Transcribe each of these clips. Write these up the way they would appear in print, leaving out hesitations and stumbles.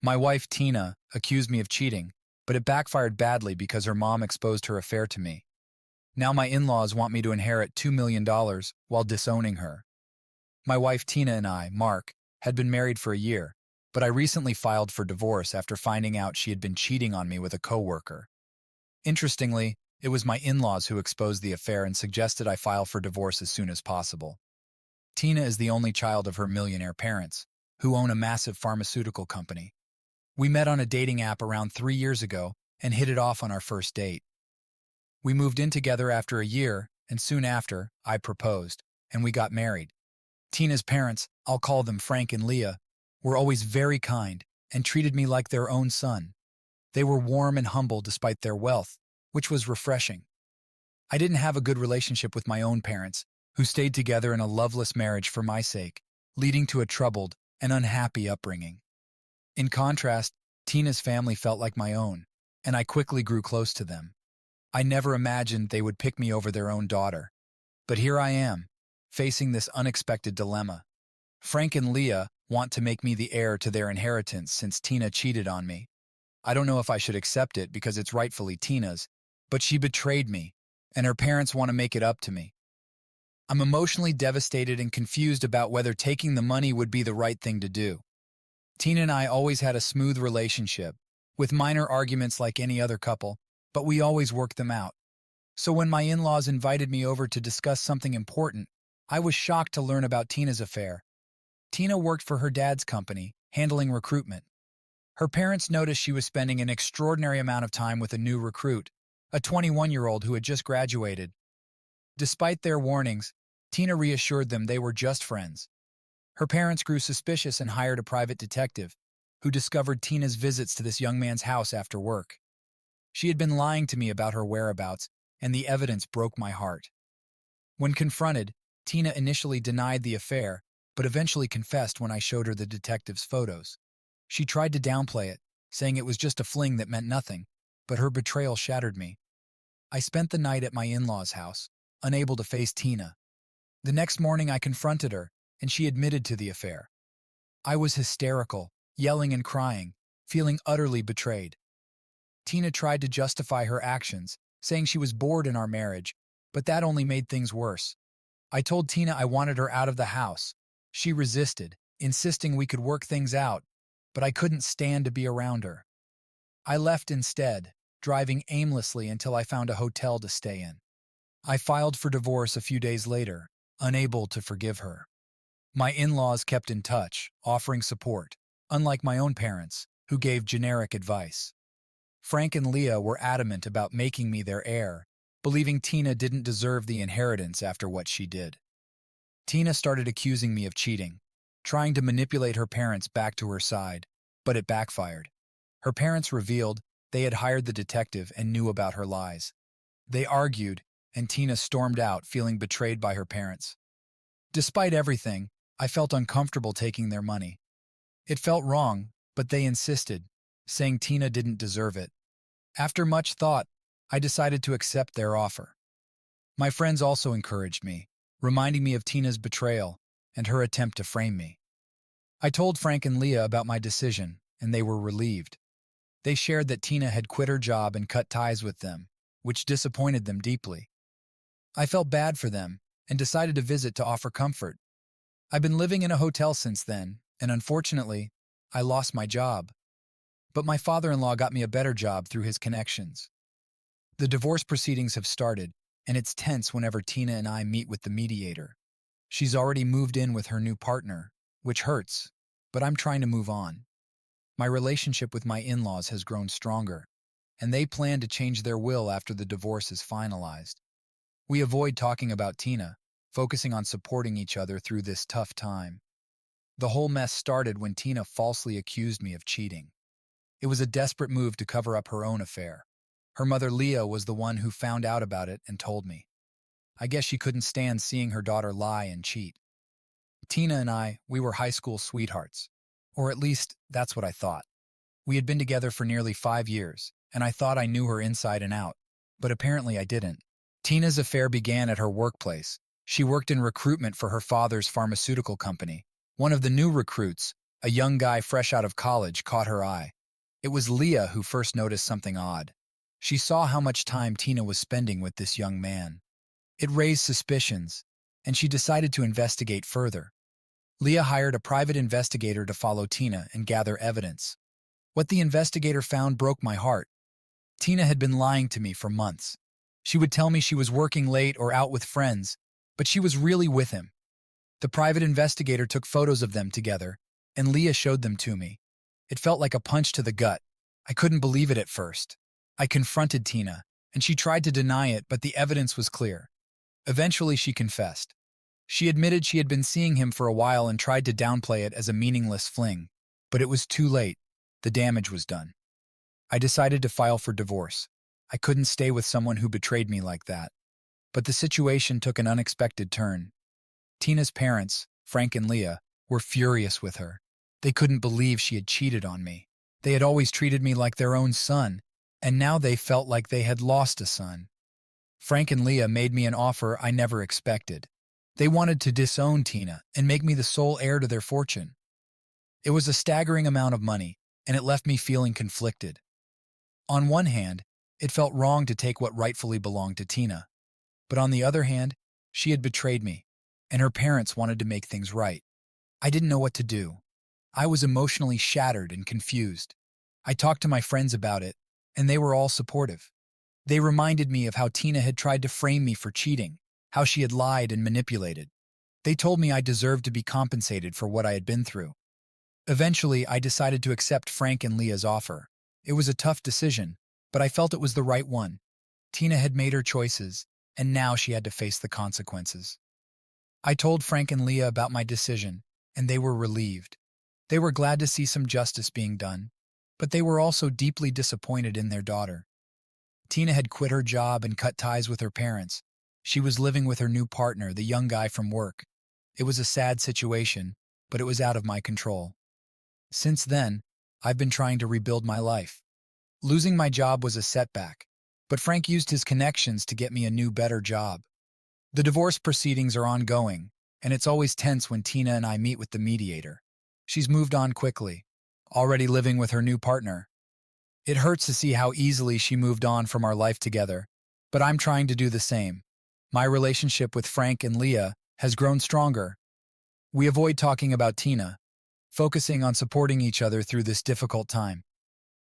My wife, Tina, accused me of cheating, but it backfired badly because her mom exposed her affair to me. Now my in-laws want me to inherit $2 million while disowning her. My wife, Tina, and I, Mark, had been married for a year, but I recently filed for divorce after finding out she had been cheating on me with a coworker. Interestingly, it was my in-laws who exposed the affair and suggested I file for divorce as soon as possible. Tina is the only child of her millionaire parents, who own a massive pharmaceutical company. We met on a dating app around 3 years ago and hit it off on our first date. We moved in together after a year, and soon after, I proposed, and we got married. Tina's parents, I'll call them Frank and Leah, were always very kind and treated me like their own son. They were warm and humble despite their wealth, which was refreshing. I didn't have a good relationship with my own parents, who stayed together in a loveless marriage for my sake, leading to a troubled and unhappy upbringing. In contrast, Tina's family felt like my own, and I quickly grew close to them. I never imagined they would pick me over their own daughter. But here I am, facing this unexpected dilemma. Frank and Leah want to make me the heir to their inheritance since Tina cheated on me. I don't know if I should accept it because it's rightfully Tina's, but she betrayed me, and her parents want to make it up to me. I'm emotionally devastated and confused about whether taking the money would be the right thing to do. Tina and I always had a smooth relationship, with minor arguments like any other couple, but we always worked them out. So when my in-laws invited me over to discuss something important, I was shocked to learn about Tina's affair. Tina worked for her dad's company, handling recruitment. Her parents noticed she was spending an extraordinary amount of time with a new recruit, a 21-year-old who had just graduated. Despite their warnings, Tina reassured them they were just friends. Her parents grew suspicious and hired a private detective, who discovered Tina's visits to this young man's house after work. She had been lying to me about her whereabouts, and the evidence broke my heart. When confronted, Tina initially denied the affair, but eventually confessed when I showed her the detective's photos. She tried to downplay it, saying it was just a fling that meant nothing, but her betrayal shattered me. I spent the night at my in-laws' house, unable to face Tina. The next morning I confronted her, and she admitted to the affair. I was hysterical, yelling and crying, feeling utterly betrayed. Tina tried to justify her actions, saying she was bored in our marriage, but that only made things worse. I told Tina I wanted her out of the house. She resisted, insisting we could work things out, but I couldn't stand to be around her. I left instead, driving aimlessly until I found a hotel to stay in. I filed for divorce a few days later, unable to forgive her. My in-laws kept in touch, offering support, unlike my own parents, who gave generic advice. Frank and Leah were adamant about making me their heir, believing Tina didn't deserve the inheritance after what she did. Tina started accusing me of cheating, trying to manipulate her parents back to her side, but it backfired. Her parents revealed they had hired the detective and knew about her lies. They argued, and Tina stormed out, feeling betrayed by her parents. Despite everything, I felt uncomfortable taking their money. It felt wrong, but they insisted, saying Tina didn't deserve it. After much thought, I decided to accept their offer. My friends also encouraged me, reminding me of Tina's betrayal and her attempt to frame me. I told Frank and Leah about my decision, and they were relieved. They shared that Tina had quit her job and cut ties with them, which disappointed them deeply. I felt bad for them and decided to visit to offer comfort. I've been living in a hotel since then, and unfortunately, I lost my job. But my father-in-law got me a better job through his connections. The divorce proceedings have started, and it's tense whenever Tina and I meet with the mediator. She's already moved in with her new partner, which hurts, but I'm trying to move on. My relationship with my in-laws has grown stronger, and they plan to change their will after the divorce is finalized. We avoid talking about Tina, focusing on supporting each other through this tough time. The whole mess started when Tina falsely accused me of cheating. It was a desperate move to cover up her own affair. Her mother Leah was the one who found out about it and told me. I guess she couldn't stand seeing her daughter lie and cheat. Tina and we were high school sweethearts. Or at least, that's what I thought. We had been together for nearly 5 years, and I thought I knew her inside and out. But apparently I didn't. Tina's affair began at her workplace. She worked in recruitment for her father's pharmaceutical company. One of the new recruits, A young guy fresh out of college caught her eye. It was Leah who first noticed something odd. She saw how much time Tina was spending with this young man. It raised suspicions, and she decided to investigate further. Leah hired a private investigator to follow Tina and gather evidence. What the investigator found broke my heart. Tina had been lying to me for months. She would tell me she was working late or out with friends, but she was really with him. The private investigator took photos of them together, and Leah showed them to me. It felt like a punch to the gut. I couldn't believe it at first. I confronted Tina, and she tried to deny it, but the evidence was clear. Eventually, she confessed. She admitted she had been seeing him for a while and tried to downplay it as a meaningless fling. But it was too late. The damage was done. I decided to file for divorce. I couldn't stay with someone who betrayed me like that. But the situation took an unexpected turn. Tina's parents, Frank and Leah, were furious with her. They couldn't believe she had cheated on me. They had always treated me like their own son, and now they felt like they had lost a son. Frank and Leah made me an offer I never expected. They wanted to disown Tina and make me the sole heir to their fortune. It was a staggering amount of money, and it left me feeling conflicted. On one hand, it felt wrong to take what rightfully belonged to Tina. But on the other hand, she had betrayed me, and her parents wanted to make things right. I didn't know what to do. I was emotionally shattered and confused. I talked to my friends about it, and they were all supportive. They reminded me of how Tina had tried to frame me for cheating, how she had lied and manipulated. They told me I deserved to be compensated for what I had been through. Eventually, I decided to accept Frank and Leah's offer. It was a tough decision, but I felt it was the right one. Tina had made her choices, and now she had to face the consequences. I told Frank and Leah about my decision, and they were relieved. They were glad to see some justice being done, but they were also deeply disappointed in their daughter. Tina had quit her job and cut ties with her parents. She was living with her new partner, the young guy from work. It was a sad situation, but it was out of my control. Since then, I've been trying to rebuild my life. Losing my job was a setback, but Frank used his connections to get me a new, better job. The divorce proceedings are ongoing, and it's always tense when Tina and I meet with the mediator. She's moved on quickly, already living with her new partner. It hurts to see how easily she moved on from our life together, but I'm trying to do the same. My relationship with Frank and Leah has grown stronger. We avoid talking about Tina, focusing on supporting each other through this difficult time.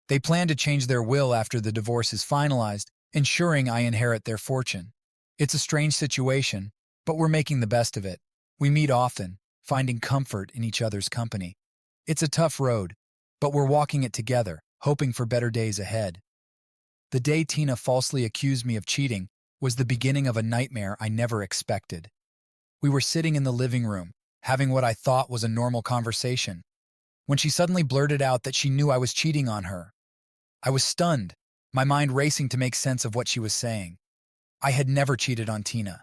They plan to change their will after the divorce is finalized, ensuring I inherit their fortune. It's a strange situation, but we're making the best of it. We meet often, finding comfort in each other's company. It's a tough road, but we're walking it together, hoping for better days ahead. The day Tina falsely accused me of cheating was the beginning of a nightmare I never expected. We were sitting in the living room, having what I thought was a normal conversation, when she suddenly blurted out that she knew I was cheating on her. I was stunned, my mind racing to make sense of what she was saying. I had never cheated on Tina.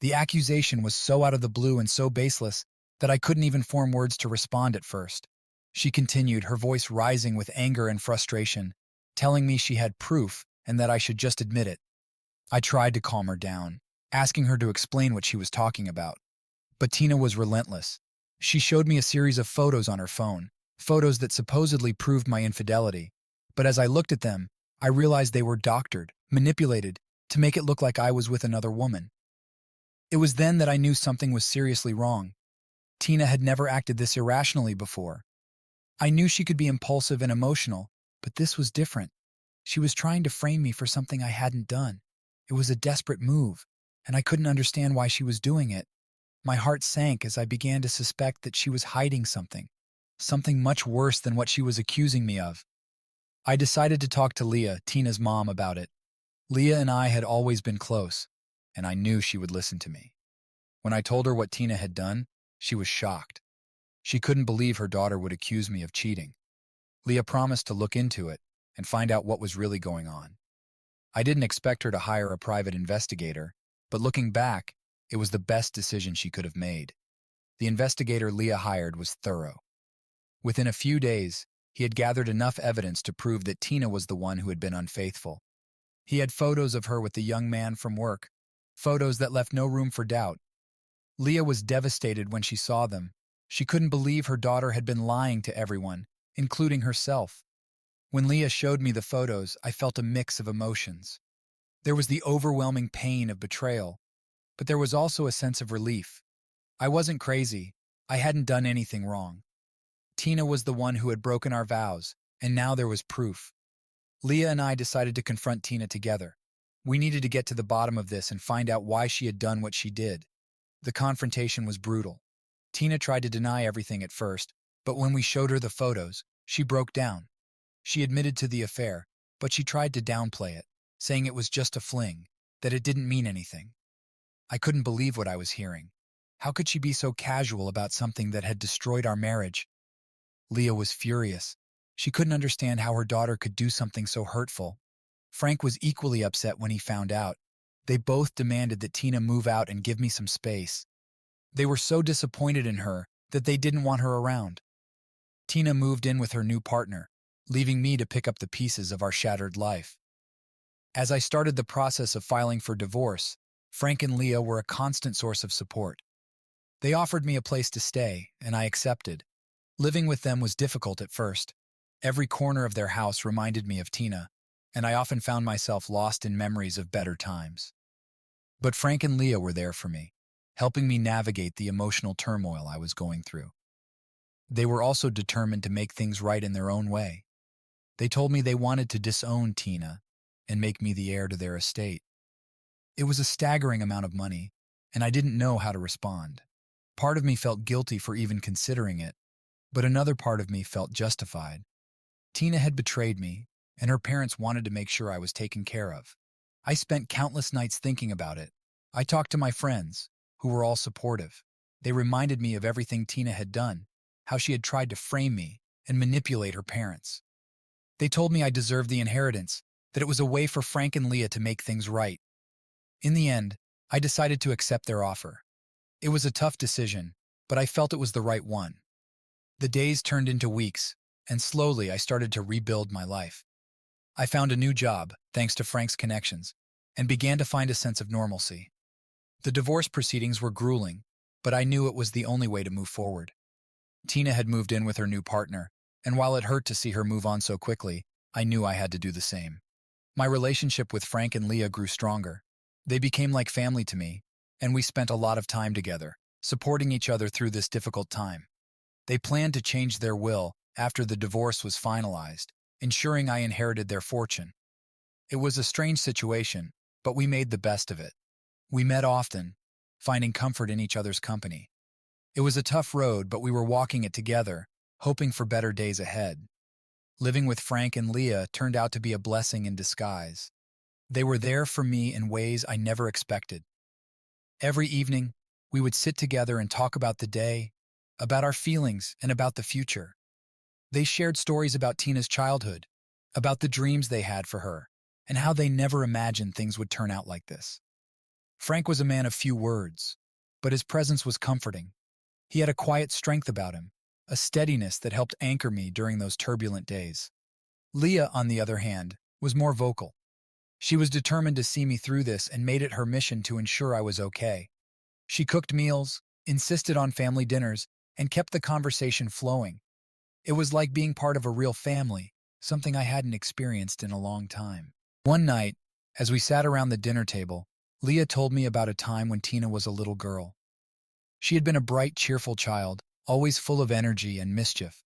The accusation was so out of the blue and so baseless that I couldn't even form words to respond at first. She continued, her voice rising with anger and frustration, telling me she had proof and that I should just admit it. I tried to calm her down, asking her to explain what she was talking about. But Tina was relentless. She showed me a series of photos on her phone, photos that supposedly proved my infidelity. But as I looked at them, I realized they were doctored, manipulated, to make it look like I was with another woman. It was then that I knew something was seriously wrong. Tina had never acted this irrationally before. I knew she could be impulsive and emotional, but this was different. She was trying to frame me for something I hadn't done. It was a desperate move, and I couldn't understand why she was doing it. My heart sank as I began to suspect that she was hiding something much worse than what she was accusing me of. I decided to talk to Leah, Tina's mom, about it. Leah and I had always been close, and I knew she would listen to me. When I told her what Tina had done, she was shocked. She couldn't believe her daughter would accuse me of cheating. Leah promised to look into it and find out what was really going on. I didn't expect her to hire a private investigator, but looking back, it was the best decision she could have made. The investigator Leah hired was thorough. Within a few days, he had gathered enough evidence to prove that Tina was the one who had been unfaithful. He had photos of her with the young man from work, photos that left no room for doubt. Leah was devastated when she saw them. She couldn't believe her daughter had been lying to everyone, including herself. When Leah showed me the photos, I felt a mix of emotions. There was the overwhelming pain of betrayal, but there was also a sense of relief. I wasn't crazy. I hadn't done anything wrong. Tina was the one who had broken our vows, and now there was proof. Leah and I decided to confront Tina together. We needed to get to the bottom of this and find out why she had done what she did. The confrontation was brutal. Tina tried to deny everything at first, but when we showed her the photos, she broke down. She admitted to the affair, but she tried to downplay it, saying it was just a fling, that it didn't mean anything. I couldn't believe what I was hearing. How could she be so casual about something that had destroyed our marriage? Leah was furious. She couldn't understand how her daughter could do something so hurtful. Frank was equally upset when he found out. They both demanded that Tina move out and give me some space. They were so disappointed in her that they didn't want her around. Tina moved in with her new partner, leaving me to pick up the pieces of our shattered life. As I started the process of filing for divorce, Frank and Leah were a constant source of support. They offered me a place to stay, and I accepted. Living with them was difficult at first. Every corner of their house reminded me of Tina, and I often found myself lost in memories of better times. But Frank and Leah were there for me, helping me navigate the emotional turmoil I was going through. They were also determined to make things right in their own way. They told me they wanted to disown Tina and make me the heir to their estate. It was a staggering amount of money, and I didn't know how to respond. Part of me felt guilty for even considering it, but another part of me felt justified. Tina had betrayed me, and her parents wanted to make sure I was taken care of. I spent countless nights thinking about it. I talked to my friends, who were all supportive. They reminded me of everything Tina had done, how she had tried to frame me and manipulate her parents. They told me I deserved the inheritance, that it was a way for Frank and Leah to make things right. In the end, I decided to accept their offer. It was a tough decision, but I felt it was the right one. The days turned into weeks, and slowly I started to rebuild my life. I found a new job, thanks to Frank's connections, and began to find a sense of normalcy. The divorce proceedings were grueling, but I knew it was the only way to move forward. Tina had moved in with her new partner, and while it hurt to see her move on so quickly, I knew I had to do the same. My relationship with Frank and Leah grew stronger. They became like family to me, and we spent a lot of time together, supporting each other through this difficult time. They planned to change their will after the divorce was finalized, ensuring I inherited their fortune. It was a strange situation, but we made the best of it. We met often, finding comfort in each other's company. It was a tough road, but we were walking it together, hoping for better days ahead. Living with Frank and Leah turned out to be a blessing in disguise. They were there for me in ways I never expected. Every evening, we would sit together and talk about the day, about our feelings, and about the future. They shared stories about Tina's childhood, about the dreams they had for her, and how they never imagined things would turn out like this. Frank was a man of few words, but his presence was comforting. He had a quiet strength about him, a steadiness that helped anchor me during those turbulent days. Leah, on the other hand, was more vocal. She was determined to see me through this and made it her mission to ensure I was okay. She cooked meals, insisted on family dinners, and kept the conversation flowing. It was like being part of a real family, something I hadn't experienced in a long time. One night, as we sat around the dinner table, Leah told me about a time when Tina was a little girl. She had been a bright, cheerful child, always full of energy and mischief.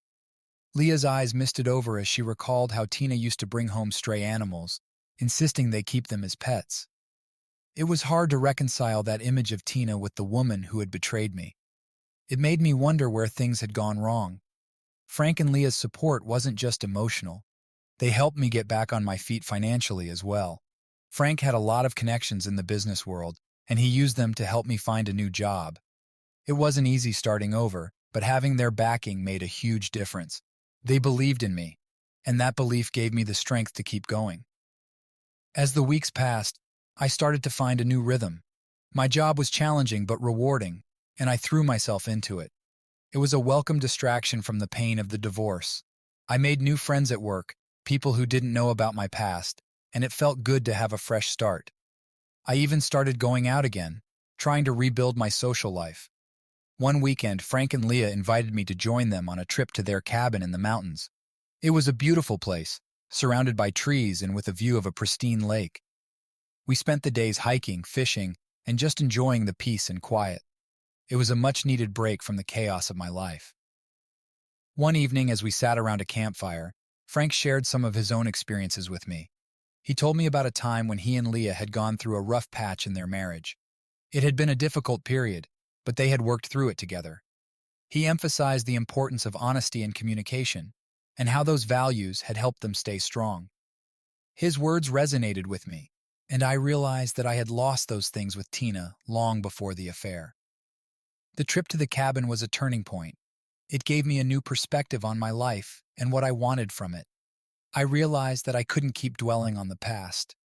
Leah's eyes misted over as she recalled how Tina used to bring home stray animals, insisting they keep them as pets. It was hard to reconcile that image of Tina with the woman who had betrayed me. It made me wonder where things had gone wrong. Frank and Leah's support wasn't just emotional. They helped me get back on my feet financially as well. Frank had a lot of connections in the business world, and he used them to help me find a new job. It wasn't easy starting over, but having their backing made a huge difference. They believed in me, and that belief gave me the strength to keep going. As the weeks passed, I started to find a new rhythm. My job was challenging but rewarding, and I threw myself into it. It was a welcome distraction from the pain of the divorce. I made new friends at work, people who didn't know about my past, and it felt good to have a fresh start. I even started going out again, trying to rebuild my social life. One weekend, Frank and Leah invited me to join them on a trip to their cabin in the mountains. It was a beautiful place, surrounded by trees and with a view of a pristine lake. We spent the days hiking, fishing, and just enjoying the peace and quiet. It was a much-needed break from the chaos of my life. One evening, as we sat around a campfire, Frank shared some of his own experiences with me. He told me about a time when he and Leah had gone through a rough patch in their marriage. It had been a difficult period, but they had worked through it together. He emphasized the importance of honesty and communication, and how those values had helped them stay strong. His words resonated with me, and I realized that I had lost those things with Tina long before the affair. The trip to the cabin was a turning point. It gave me a new perspective on my life and what I wanted from it. I realized that I couldn't keep dwelling on the past.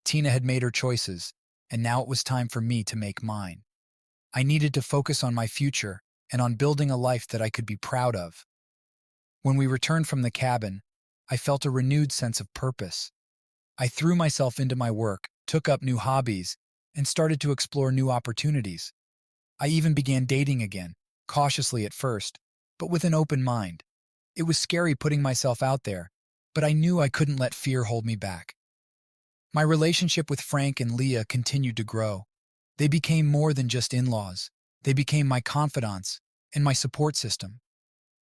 Tina had made her choices, and now it was time for me to make mine. I needed to focus on my future and on building a life that I could be proud of. When we returned from the cabin, I felt a renewed sense of purpose. I threw myself into my work, took up new hobbies, and started to explore new opportunities. I even began dating again, cautiously at first, but with an open mind. It was scary putting myself out there, but I knew I couldn't let fear hold me back. My relationship with Frank and Leah continued to grow. They became more than just in-laws. They became my confidants and my support system.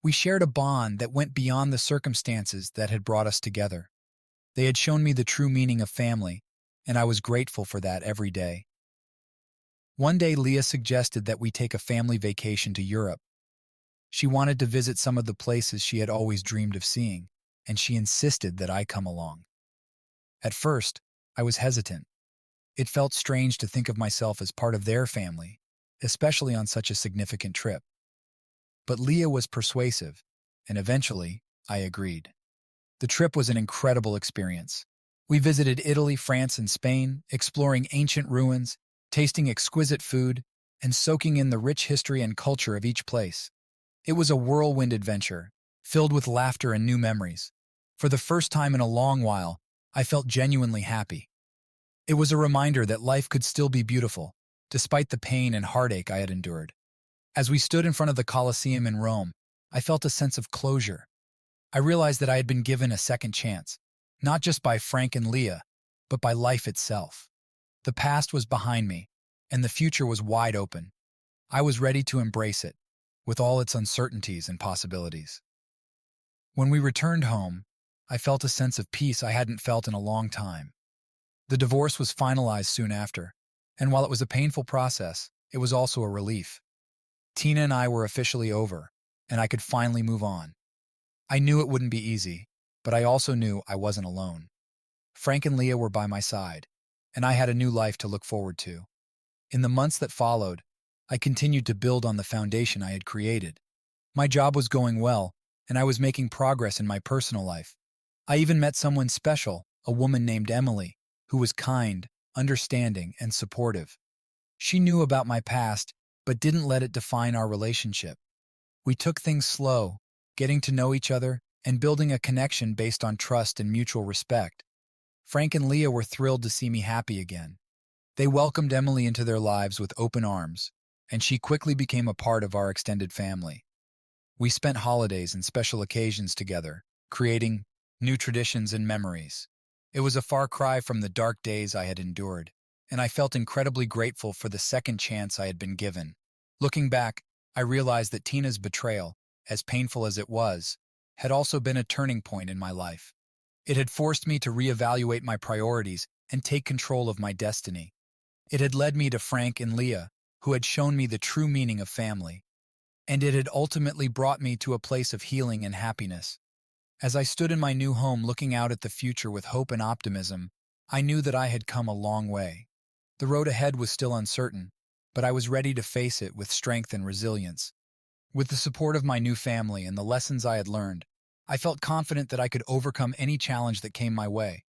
We shared a bond that went beyond the circumstances that had brought us together. They had shown me the true meaning of family, and I was grateful for that every day. One day, Leah suggested that we take a family vacation to Europe. She wanted to visit some of the places she had always dreamed of seeing, and she insisted that I come along. At first, I was hesitant. It felt strange to think of myself as part of their family, especially on such a significant trip. But Leah was persuasive, and eventually, I agreed. The trip was an incredible experience. We visited Italy, France, and Spain, exploring ancient ruins, tasting exquisite food, and soaking in the rich history and culture of each place. It was a whirlwind adventure, filled with laughter and new memories. For the first time in a long while, I felt genuinely happy. It was a reminder that life could still be beautiful, despite the pain and heartache I had endured. As we stood in front of the Colosseum in Rome, I felt a sense of closure. I realized that I had been given a second chance, not just by Frank and Leah, but by life itself. The past was behind me, and the future was wide open. I was ready to embrace it, with all its uncertainties and possibilities. When we returned home, I felt a sense of peace I hadn't felt in a long time. The divorce was finalized soon after, and while it was a painful process, it was also a relief. Tina and I were officially over, and I could finally move on. I knew it wouldn't be easy, but I also knew I wasn't alone. Frank and Leah were by my side, and I had a new life to look forward to. In the months that followed, I continued to build on the foundation I had created. My job was going well, and I was making progress in my personal life. I even met someone special, a woman named Emily, who was kind, understanding, and supportive. She knew about my past, but didn't let it define our relationship. We took things slow, getting to know each other and building a connection based on trust and mutual respect. Frank and Leah were thrilled to see me happy again. They welcomed Emily into their lives with open arms, and she quickly became a part of our extended family. We spent holidays and special occasions together, creating new traditions and memories. It was a far cry from the dark days I had endured, and I felt incredibly grateful for the second chance I had been given. Looking back, I realized that Tina's betrayal, as painful as it was, had also been a turning point in my life. It had forced me to reevaluate my priorities and take control of my destiny. It had led me to Frank and Leah, who had shown me the true meaning of family. And it had ultimately brought me to a place of healing and happiness. As I stood in my new home looking out at the future with hope and optimism, I knew that I had come a long way. The road ahead was still uncertain, but I was ready to face it with strength and resilience. With the support of my new family and the lessons I had learned, I felt confident that I could overcome any challenge that came my way.